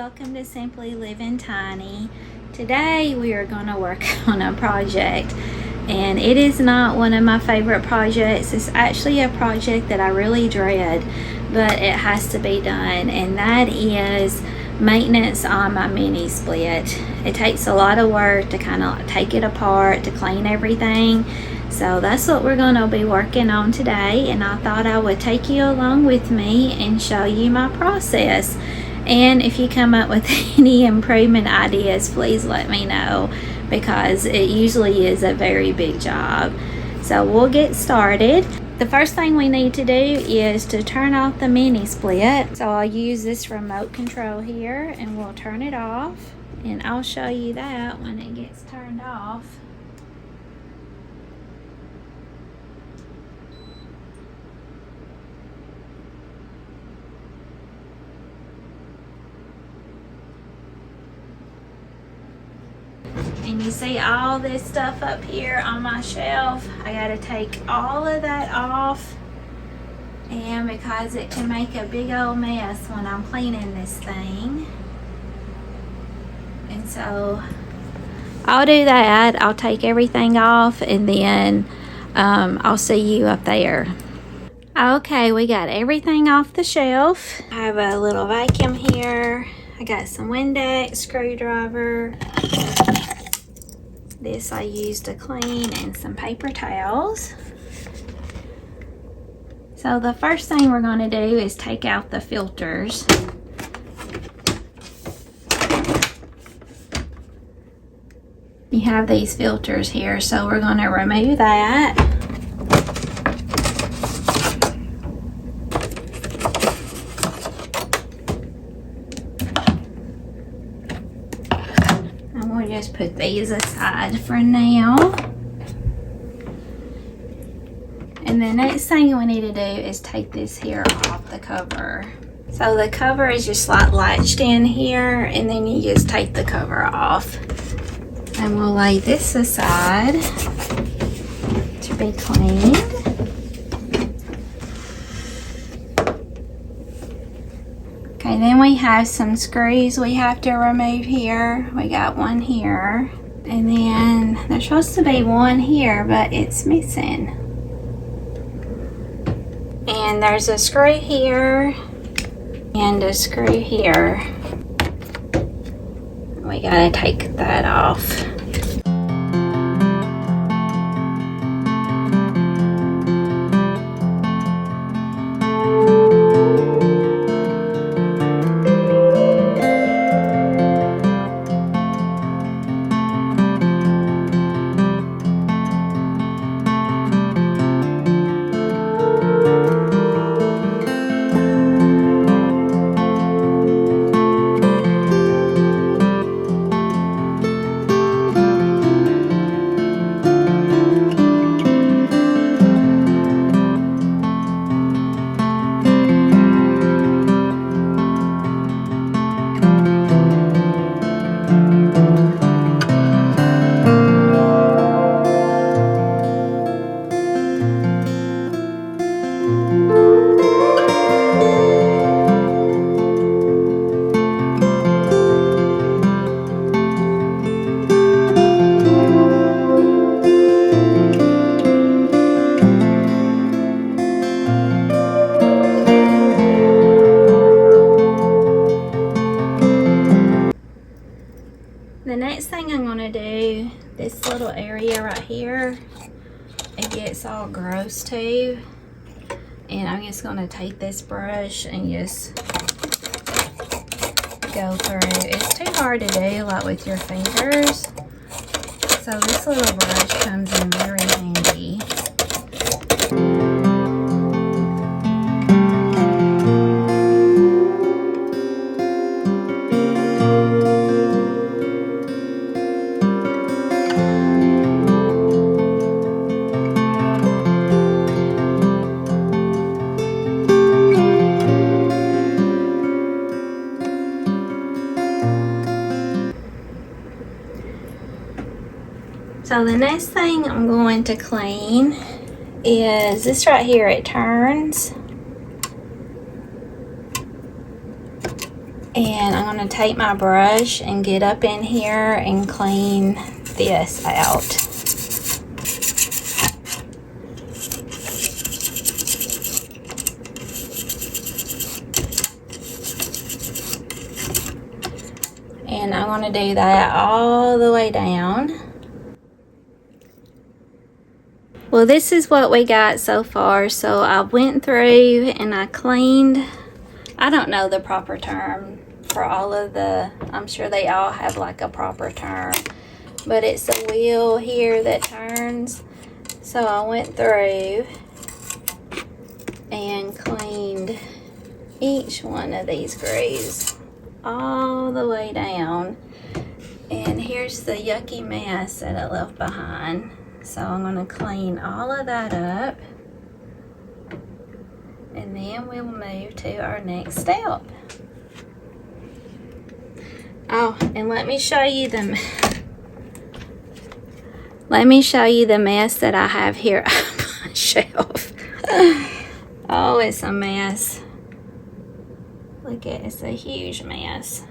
welcome to Simply Living Tiny. Today we are going to work on a project, and it is not one of my favorite projects. It's actually a project that I really dread, but it has to be done, and that is maintenance on my mini split. It takes a lot of work to kind of take it apart, to clean everything. So that's what we're going to be working on today, and I thought I would take you along with me and show you my process. And if you come up with any improvement ideas, please let me know, because it usually is a very big job. So we'll get started. The first thing we need to do is to turn off the mini split. So I'll use this remote control here and we'll turn it off, and I'll show you that when it gets turned off. And you see all this stuff up here on my shelf. I gotta take all of that off, and because it can make a big old mess when I'm cleaning this thing. And so I'll do that. I'll take everything off, and then I'll see you up there. Okay, we got everything off the shelf. I have a little vacuum here. I got some Windex, screwdriver. This I use to clean, and some paper towels. So the first thing we're going to do is take out the filters. You have these filters here, so we're going to remove that. Just put these aside for now. And the next thing we need to do is take this here off the cover. So the cover is just like latched in here, and then you just take the cover off. And we'll lay this aside to be cleaned. Okay, then we have some screws we have to remove here. We got one here, and then there's supposed to be one here, but it's missing. And there's a screw here and a screw here. We gotta take that off. The next thing I'm going to do, this little area right here, it gets all gross too. And I'm just going to take this brush and just go through. It's too hard to do like with your fingers. So this little brush comes in very handy. So the next thing I'm going to clean is this right here. It turns, and I'm going to take my brush and get up in here and clean this out. And I'm going to do that all the way down. Well, this is what we got so far. So I went through and I cleaned, I don't know the proper term for all of the, I'm sure they all have like a proper term, but it's the wheel here that turns. So I went through and cleaned each one of these grooves all the way down. And here's the yucky mess that I left behind. So I'm going to clean all of that up, and then we'll move to our next step. Oh, and let me show you the mess that I have here on my shelf. Oh, it's a mess. Look at it, it's a huge mess.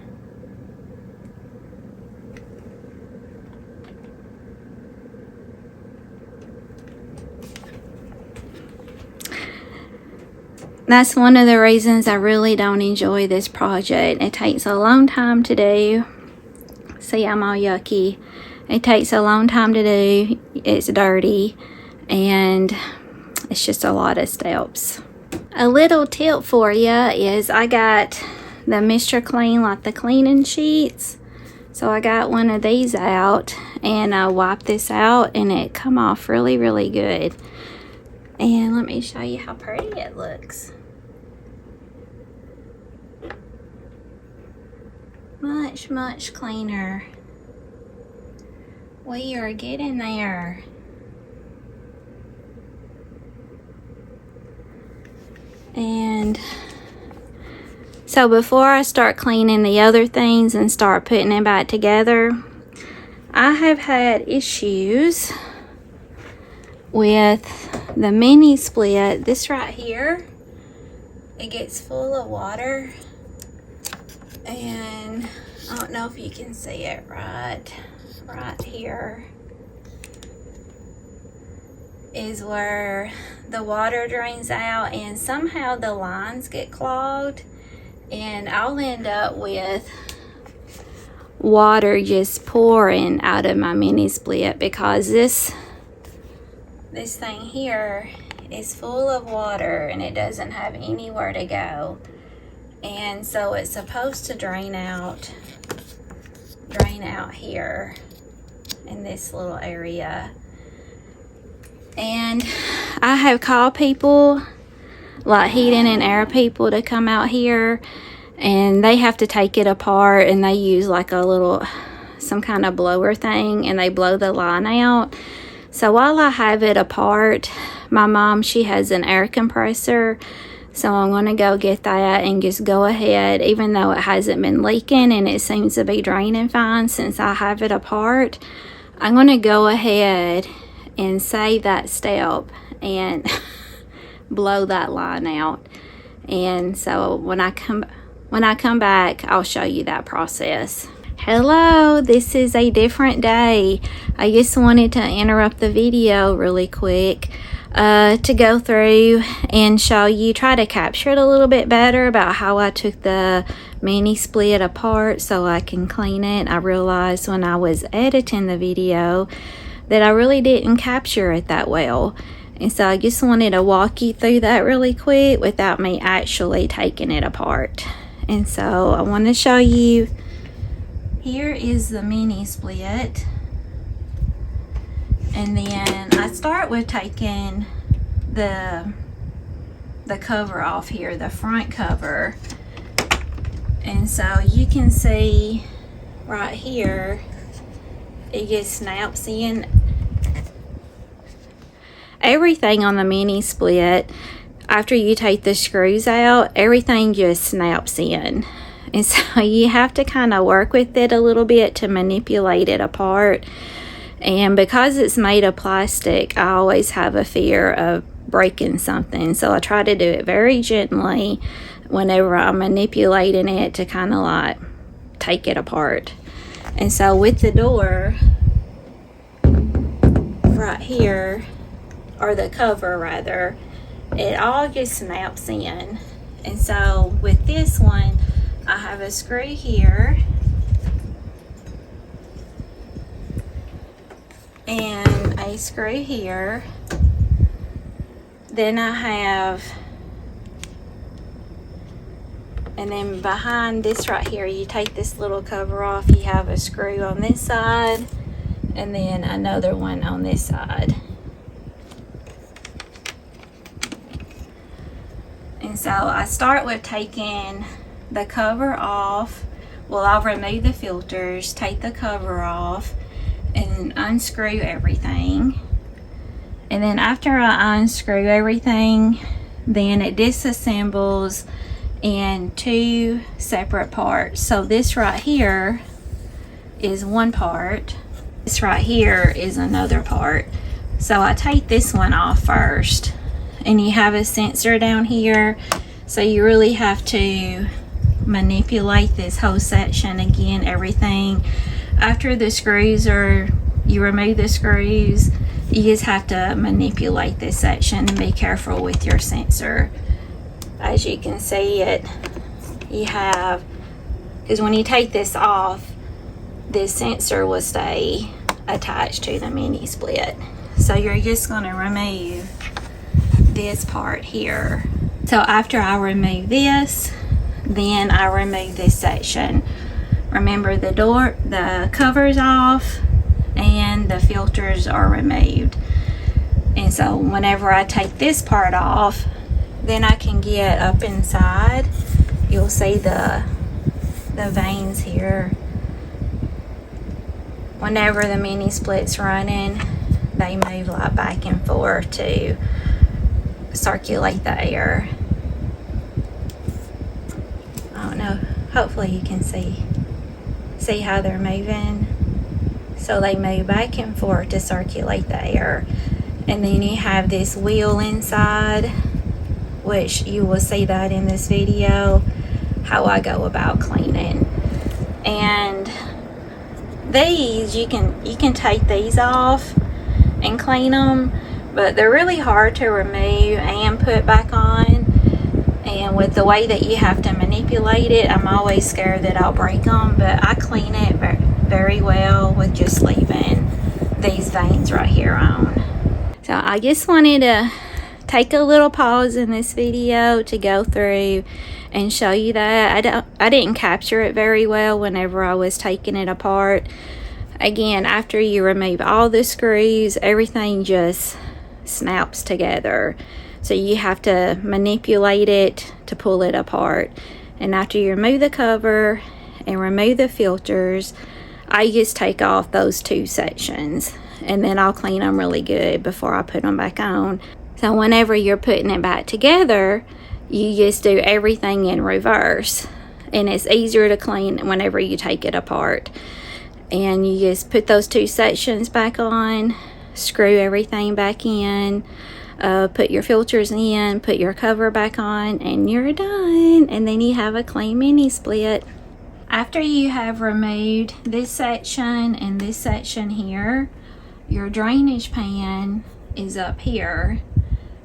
That's one of the reasons I really don't enjoy this project. It takes a long time to do. See, I'm all yucky. It takes a long time to do. It's dirty, and it's just a lot of steps. A little tip for you is I got the Mr. Clean, like the cleaning sheets. So I got one of these out, and I wiped this out, and it come off really, really good. And let me show you how pretty it looks. Much, much cleaner. We are getting there. And so before I start cleaning the other things and start putting them back together, I have had issues with the Minisplit. This right here, it gets full of water, and I don't know if you can see it right here is where the water drains out, and somehow the lines get clogged, and I'll end up with water just pouring out of my Minisplit because this thing here is full of water and it doesn't have anywhere to go. And so it's supposed to drain out here in this little area. And I have called people like heating and air people to come out here, and they have to take it apart, and they use like some kind of blower thing, and they blow the line out. So while I have it apart, my mom, she has an air compressor, so I'm going to go get that and just go ahead, even though it hasn't been leaking and it seems to be draining fine since I have it apart, I'm going to go ahead and save that step and blow that line out. And so when I come back, I'll show you that process. Hello, this is a different day. I just wanted to interrupt the video really quick to go through and show you, try to capture it a little bit better about how I took the Minisplit apart so I can clean it. I realized when I was editing the video that I really didn't capture it that well. And so I just wanted to walk you through that really quick without me actually taking it apart. And so I want to show you, here is the Minisplit. And then I start with taking the cover off here, the front cover. And so you can see right here, it just snaps in. Everything on the Minisplit, after you take the screws out, everything just snaps in. And so you have to kind of work with it a little bit to manipulate it apart. And because it's made of plastic, I always have a fear of breaking something. So I try to do it very gently whenever I'm manipulating it to kind of like take it apart. And so with the door right here, or the cover rather, it all just snaps in. And so with this one, I have a screw here and a screw here. Then I have, and then behind this right here, you take this little cover off, you have a screw on this side and then another one on this side. And so I start with taking the cover off. Well, I'll remove the filters, take the cover off, and unscrew everything. And then after I unscrew everything, then it disassembles in two separate parts. So this right here is one part. This right here is another part. So I take this one off first. And you have a sensor down here, so you really have to manipulate this whole section. Again, everything after the screws, or you remove the screws, you just have to manipulate this section and be careful with your sensor. As you can see it, you have, because when you take this off, this sensor will stay attached to the mini split. So you're just going to remove this part here. So after I remove this, then I remove this section. Remember, the door, the cover's off and the filters are removed. And so whenever I take this part off, then I can get up inside. You'll see the veins here. Whenever the mini split's running, they move like back and forth to circulate the air. I don't know, hopefully you can see how they're moving. So they move back and forth to circulate the air. And then you have this wheel inside, which you will see that in this video, how I go about cleaning. And these, you can take these off and clean them, but they're really hard to remove and put back on. And with the way that you have to manipulate it, I'm always scared that I'll break them, but I clean it very well with just leaving these veins right here on. So I just wanted to take a little pause in this video to go through and show you that. I didn't capture it very well whenever I was taking it apart. Again, after you remove all the screws, everything just snaps together. So you have to manipulate it to pull it apart. And after you remove the cover and remove the filters, I just take off those two sections, and then I'll clean them really good before I put them back on. So whenever you're putting it back together, you just do everything in reverse, and it's easier to clean whenever you take it apart. And you just put those two sections back on, screw everything back in, put your filters in, put your cover back on, and you're done. And then you have a clean mini split. After you have removed this section and this section here, your drainage pan is up here,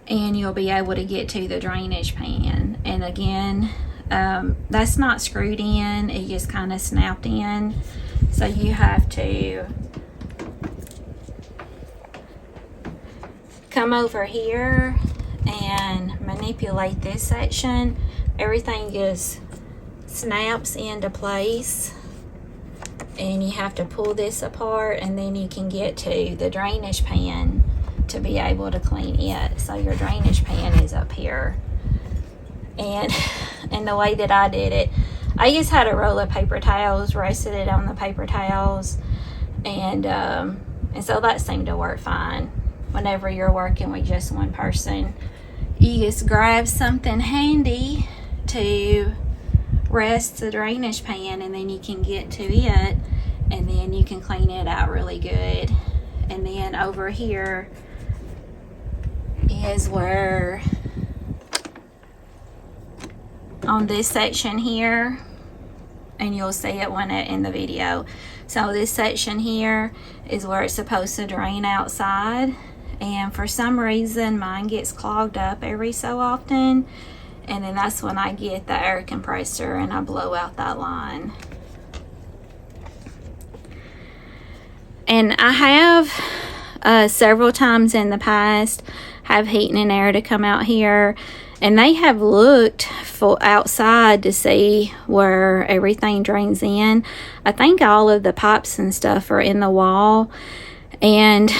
and you'll be able to get to the drainage pan. And again, that's not screwed in, it just kind of snapped in. So you have to come over here and manipulate this section. Everything just snaps into place, and you have to pull this apart, and then you can get to the drainage pan to be able to clean it. So your drainage pan is up here. And the way that I did it, I just had a roll of paper towels, rested it on the paper towels, and so that seemed to work fine. Whenever you're working with just one person, you just grab something handy to rest the drainage pan, and then you can get to it, and then you can clean it out really good. And then over here is where, on this section here, and you'll see it when it in the video. So this section here is where it's supposed to drain outside, and for some reason mine gets clogged up every so often, and then that's when I get the air compressor and I blow out that line. And I have several times in the past have heating and air to come out here, and they have looked for outside to see where everything drains in. I think all of the pipes and stuff are in the wall, and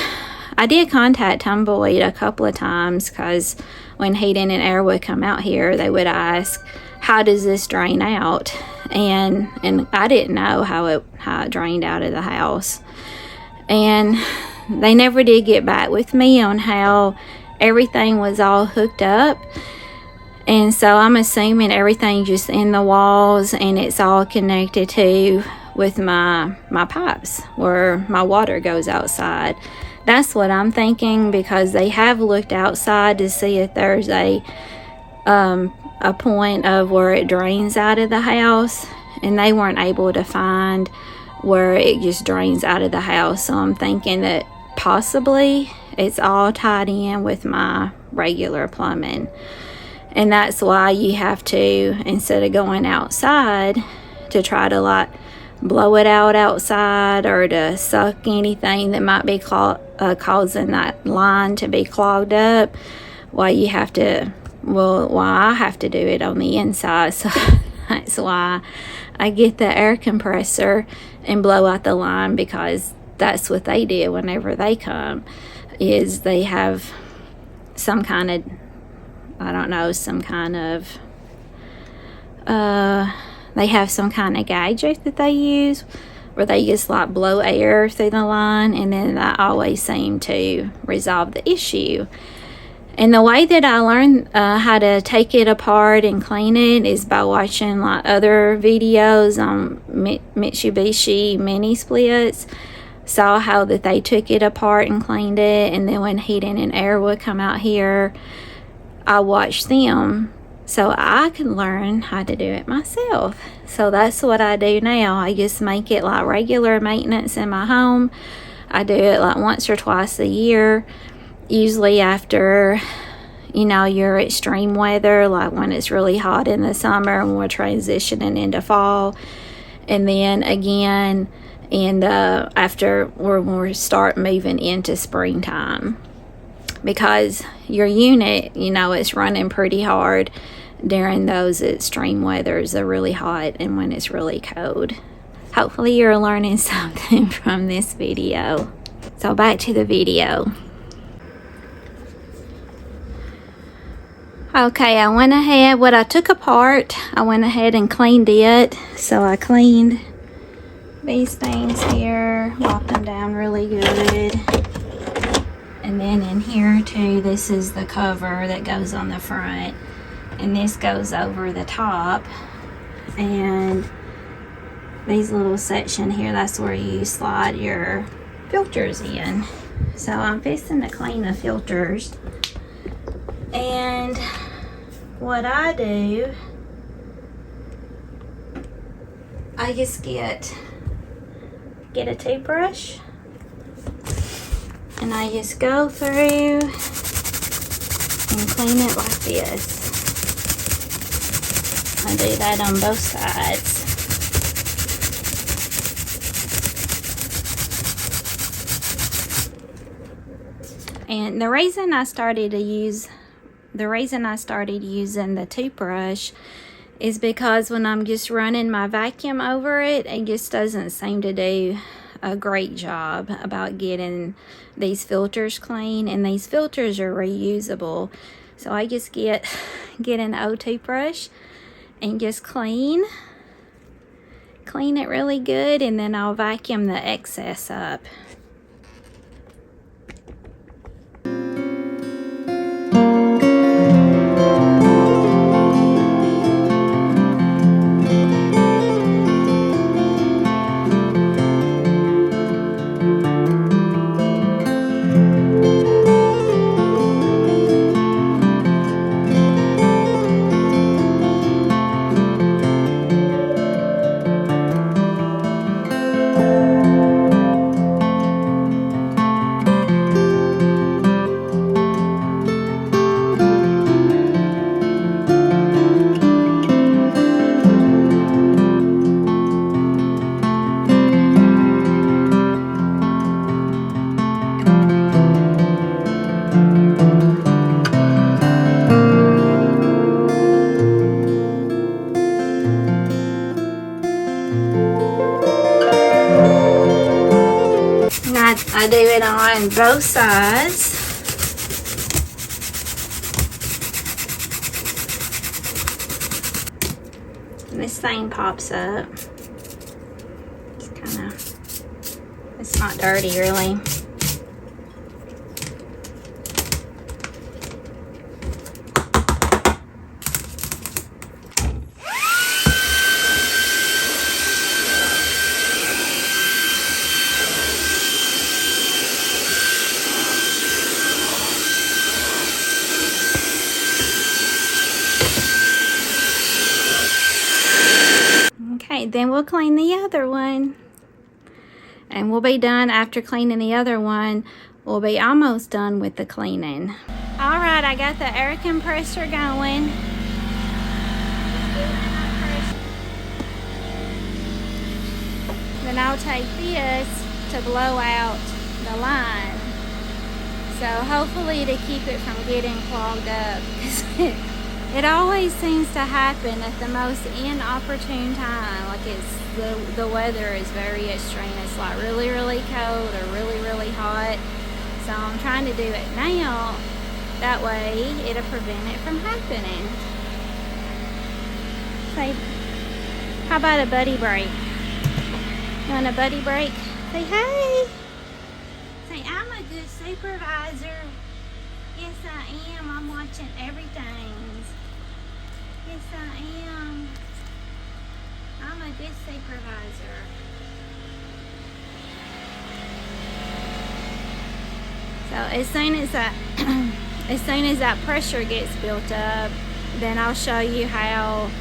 I did contact Tumbleweed a couple of times, because when heating and air would come out here, they would ask, how does this drain out? And I didn't know how it drained out of the house. And they never did get back with me on how everything was all hooked up. And so I'm assuming everything just in the walls, and it's all connected to with my pipes where my water goes outside. That's what I'm thinking, because they have looked outside to see if there's a point of where it drains out of the house, and they weren't able to find where it just drains out of the house. So I'm thinking that possibly it's all tied in with my regular plumbing, and that's why you have to, instead of going outside to try to like blow it out outside or to suck anything that might be causing that line to be clogged up, why you have to, why I have to do it on the inside. So that's why I get the air compressor and blow out the line, because that's what they did whenever they come, is they have some kind of, I don't know, some kind of they have some kind of gadget that they use where they just like blow air through the line, and then that always seemed to resolve the issue. And the way that I learned how to take it apart and clean it is by watching like other videos on Mitsubishi Minisplits. Saw how that they took it apart and cleaned it, and then when heating and air would come out here, I watched them so I can learn how to do it myself. So that's what I do now. I just make it like regular maintenance in my home. I do it like once or twice a year, usually after, you know, your extreme weather, like when it's really hot in the summer and we're transitioning into fall, and then again after when we start moving into springtime, because your unit, you know, it's running pretty hard during those extreme weathers, the really hot and when it's really cold. Hopefully you're learning something from this video. So back to the video. Okay, I went ahead, what I took apart, I went ahead and cleaned it. So I cleaned these things here, wiped them down really good. And then in here too, this is the cover that goes on the front, and this goes over the top. And these little section here, that's where you slide your filters in. So I'm fixing to clean the filters. And what I do, I just get a toothbrush, and I just go through and clean it like this. I do that on both sides. And the reason I started using the toothbrush is because when I'm just running my vacuum over it, it just doesn't seem to do a great job about getting these filters clean, and these filters are reusable. So I just get an old toothbrush and just clean it really good, and then I'll vacuum the excess up. I do it on both sides. And this thing pops up. It's kind of, it's not dirty really. Okay, then we'll clean the other one. And we'll be done after cleaning the other one. We'll be almost done with the cleaning. All right, I got the air compressor going. Then I'll take this to blow out the line. So hopefully to keep it from getting clogged up. It always seems to happen at the most inopportune time. Like the weather is very extreme. It's like really, really cold or really, really hot. So I'm trying to do it now. That way it'll prevent it from happening. Say, how about a buddy break? You want a buddy break? Say hey. Say, I'm a good supervisor. Yes, I am. I'm watching everything. Yes, I am. I'm a good supervisor. So as soon as that pressure gets built up, then I'll show you how.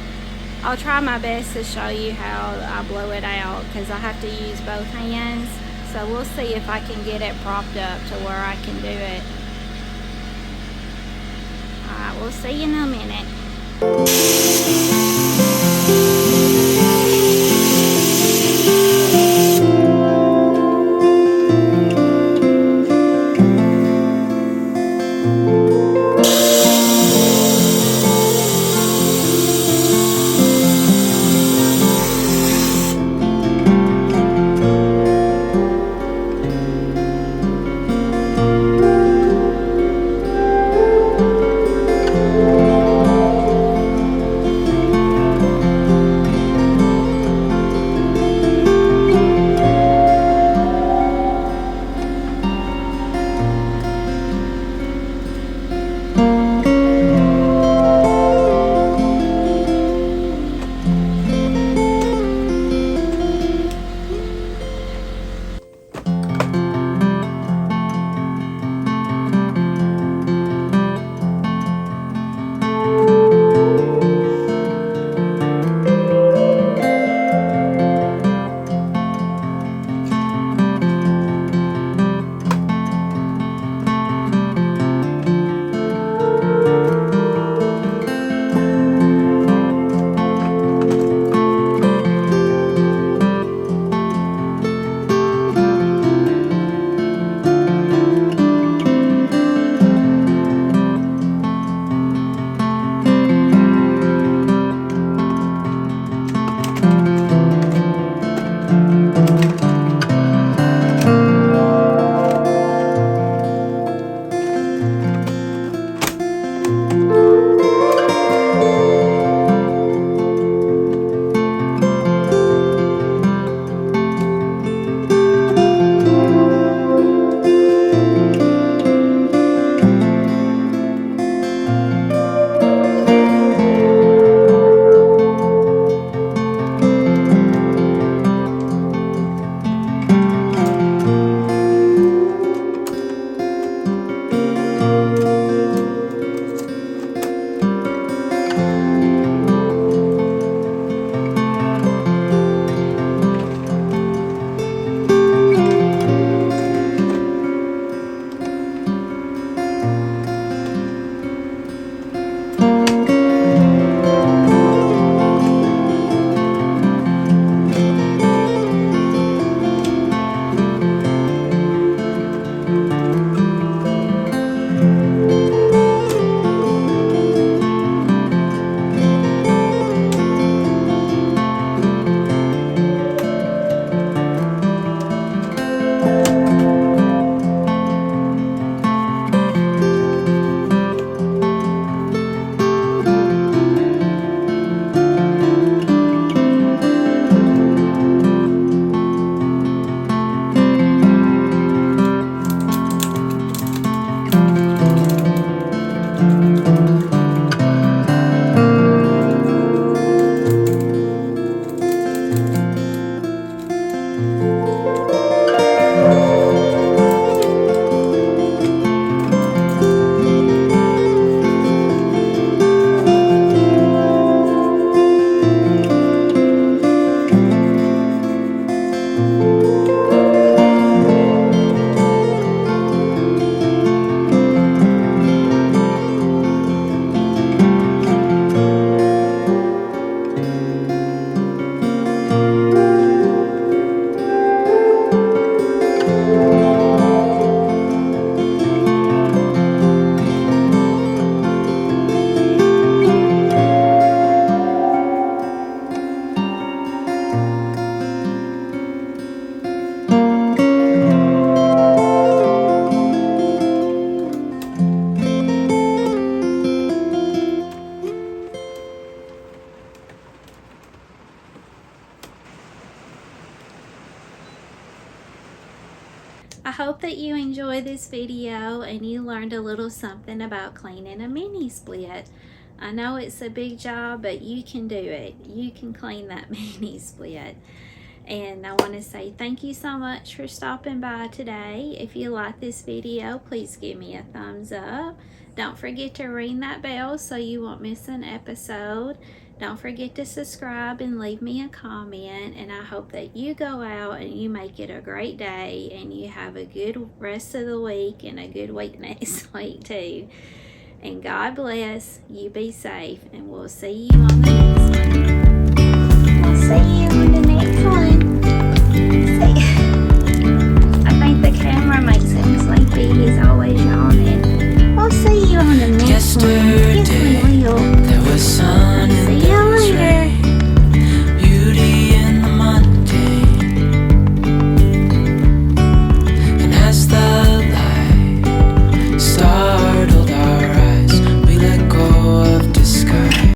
I'll try my best to show you how I blow it out because I have to use both hands. So we'll see if I can get it propped up to where I can do it. Alright, we'll see you in a minute. I hope that you enjoyed this video and you learned a little something about cleaning a mini split. I know it's a big job, but you can do it. You can clean that mini split. And I want to say thank you so much for stopping by today. If you like this video, please give me a thumbs up. Don't forget to ring that bell so you won't miss an episode. Don't forget to subscribe and leave me a comment. And I hope that you go out and you make it a great day and you have a good rest of the week and a good week next week too. And God bless. You be safe. And we'll see you on the next one. We'll see you.